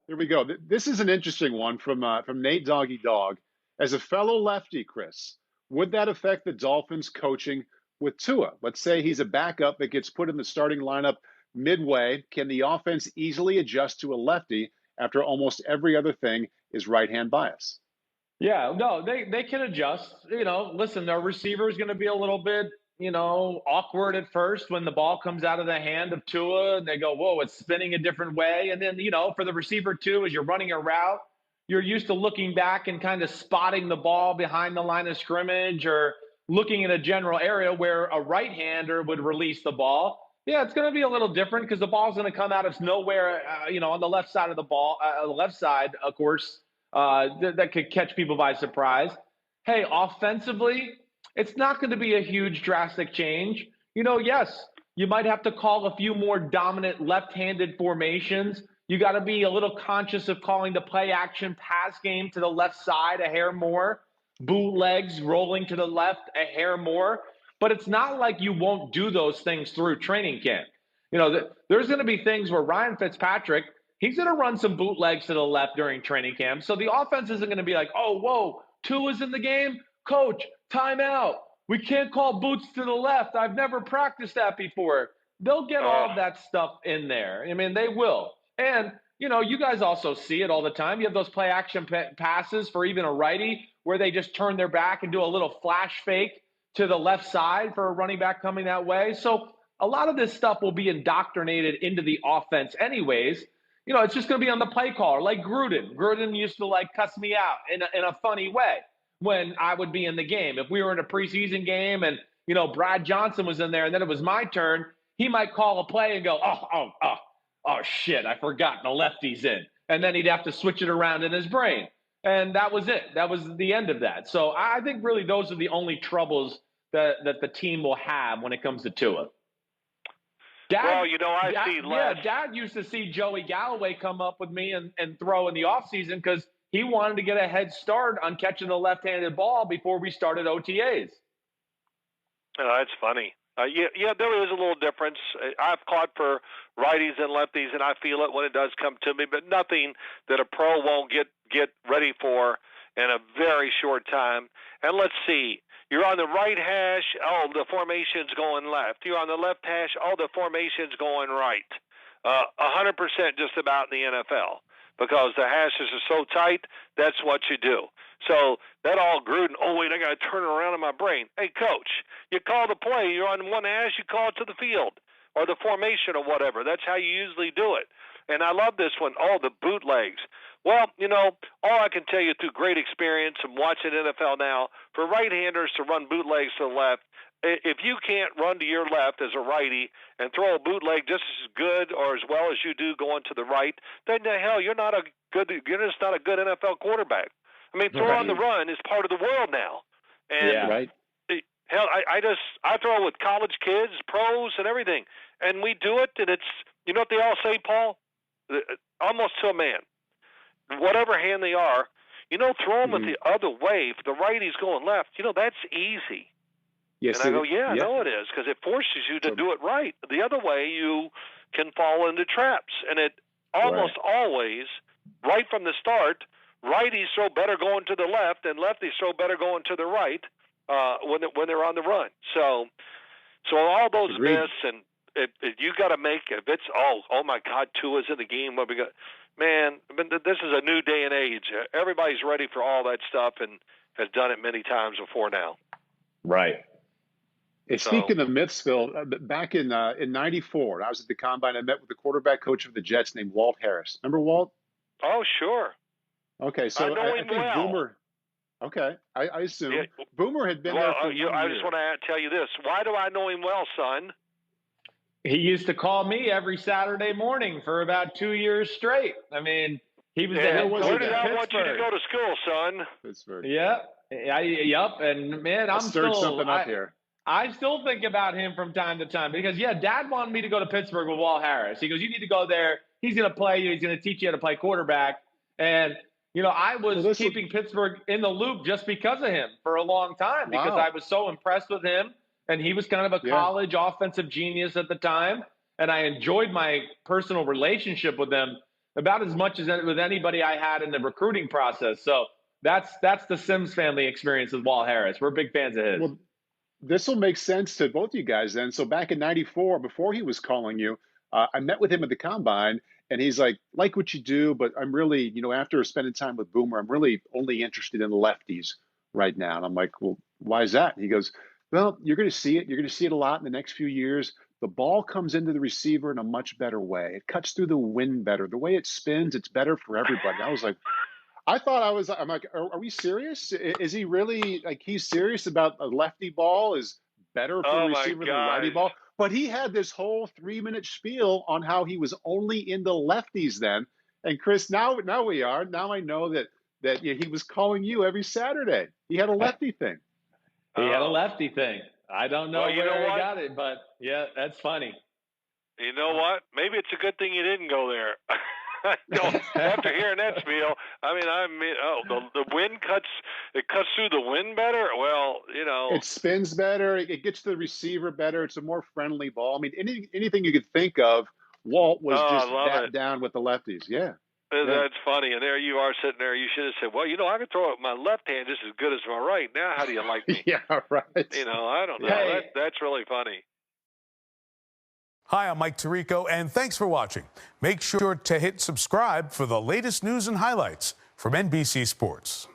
Here we go. This is an interesting one from Nate Doggy Dog. As a fellow lefty, Chris, would that affect the Dolphins' coaching with Tua? Let's say he's a backup that gets put in the starting lineup midway. Can the offense easily adjust to a lefty after almost every other thing is right-hand bias? Yeah, no, they can adjust. Listen, their receiver is going to be a little bit, awkward at first when the ball comes out of the hand of Tua and they go, whoa, it's spinning a different way. And then, for the receiver too, as you're running a route, you're used to looking back and kind of spotting the ball behind the line of scrimmage or looking in a general area where a right-hander would release the ball. Yeah, it's going to be a little different because the ball's going to come out of nowhere, on the left side of the ball, the left side, of course, that could catch people by surprise. Hey, offensively, it's not going to be a huge drastic change. Yes, you might have to call a few more dominant left-handed formations. You got to be a little conscious of calling the play action pass game to the left side a hair more, bootlegs rolling to the left a hair more. But it's not like you won't do those things through training camp. There's going to be things where Ryan Fitzpatrick, he's going to run some bootlegs to the left during training camp. So the offense isn't going to be like, oh, whoa, Tua's in the game? Coach, timeout. We can't call boots to the left. I've never practiced that before. They'll get all of that stuff in there. I mean, they will. And, you guys also see it all the time. You have those play action passes for even a righty where they just turn their back and do a little flash fake to the left side for a running back coming that way. So a lot of this stuff will be indoctrinated into the offense anyways. It's just going to be on the play caller, like Gruden. Gruden used to cuss me out in a funny way when I would be in the game. If we were in a preseason game and, Brad Johnson was in there and then it was my turn, he might call a play and go, oh shit, I forgot the lefty's in. And then he'd have to switch it around in his brain. And that was it. That was the end of that. So I think really those are the only troubles that the team will have when it comes to Tua. I see less. Yeah, Dad used to see Joey Galloway come up with me and throw in the offseason because he wanted to get a head start on catching the left-handed ball before we started OTAs. Oh, that's funny. There is a little difference. I've caught for righties and lefties, and I feel it when it does come to me, but nothing that a pro won't get ready for in a very short time. And let's see. You're on the right hash, the formation's going left. You're on the left hash, the formation's going right. 100% just about in the NFL because the hashes are so tight, that's what you do. So that all Gruden, wait, I got to turn it around in my brain. Hey, coach, you call the play. You're on one hash, you call it to the field or the formation or whatever. That's how you usually do it. And I love this one, the bootlegs. Well, all I can tell you through great experience and watching NFL now, for right-handers to run bootlegs to the left, if you can't run to your left as a righty and throw a bootleg just as good or as well as you do going to the right, then the hell you're just not a good NFL quarterback. I mean, throw on the run is part of the world now. And yeah, right. Hell, I throw with college kids, pros, and everything, and we do it, and it's what they all say, Paul, almost to a man. Whatever hand they are, throw them the other way. If the righty's going left, that's easy. Yes, and I go, I know it is, because it forces you to do it right. The other way, you can fall into traps. And it almost always, right from the start, righties throw better going to the left, and lefties throw better going to the right when they're on the run. So all those myths, and you got to make, if it's, oh my God, Tua's in the game, what we got. Man, this is a new day and age. Everybody's ready for all that stuff and has done it many times before now. Right. Speaking of myths, Phil, back in '94, I was at the Combine. I met with the quarterback coach of the Jets named Walt Harris. Remember Walt? Oh, sure. Okay, so I know him think well. Boomer. Okay, I assume Boomer had been there for 1 year. I just want to tell you this. Why do I know him well, son? He used to call me every Saturday morning for about 2 years straight. I mean, he was the head coach. Where did I want you to go to school, son? Pittsburgh. Yep. And man, I'm stirred something up here. I still think about him from time to time because, Dad wanted me to go to Pittsburgh with Walt Harris. He goes, you need to go there. He's going to play you. He's going to teach you how to play quarterback. And, I was keeping Pittsburgh in the loop just because of him for a long time because I was so impressed with him. And he was kind of a college offensive genius at the time. And I enjoyed my personal relationship with him. about as much as with anybody I had in the recruiting process. So that's the Simms family experience with Walt Harris. We're big fans of his. Well, this will make sense to both you guys then. So back in '94, before he was calling you, I met with him at the combine, and he's like what you do, but I'm really, after spending time with Boomer, I'm really only interested in lefties right now. And I'm like, well, why is that? And he goes, well, you're going to see it. You're going to see it a lot in the next few years. The ball comes into the receiver in a much better way. It cuts through the wind better. The way it spins, it's better for everybody. I was like, I'm like, are we serious? Is he really like he's serious about a lefty ball is better for a receiver than a righty ball? But he had this whole 3-minute spiel on how he was only into lefties then. And Chris, now I know that he was calling you every Saturday. He had a lefty thing. He had a lefty thing. I don't know where he got it, but yeah, that's funny. You know what? Maybe it's a good thing you didn't go there. After hearing that spiel, the wind cuts through the wind better. Well, it spins better. It gets to the receiver better. It's a more friendly ball. I mean, anything you could think of, Walt was just down with the lefties. Yeah. That's funny. And there you are sitting there. You should have said, well, I can throw it with my left hand just as good as my right. Now, how do you like me? Yeah, right. I don't know. Hey. That's really funny. Hi, I'm Mike Tirico, and thanks for watching. Make sure to hit subscribe for the latest news and highlights from NBC Sports.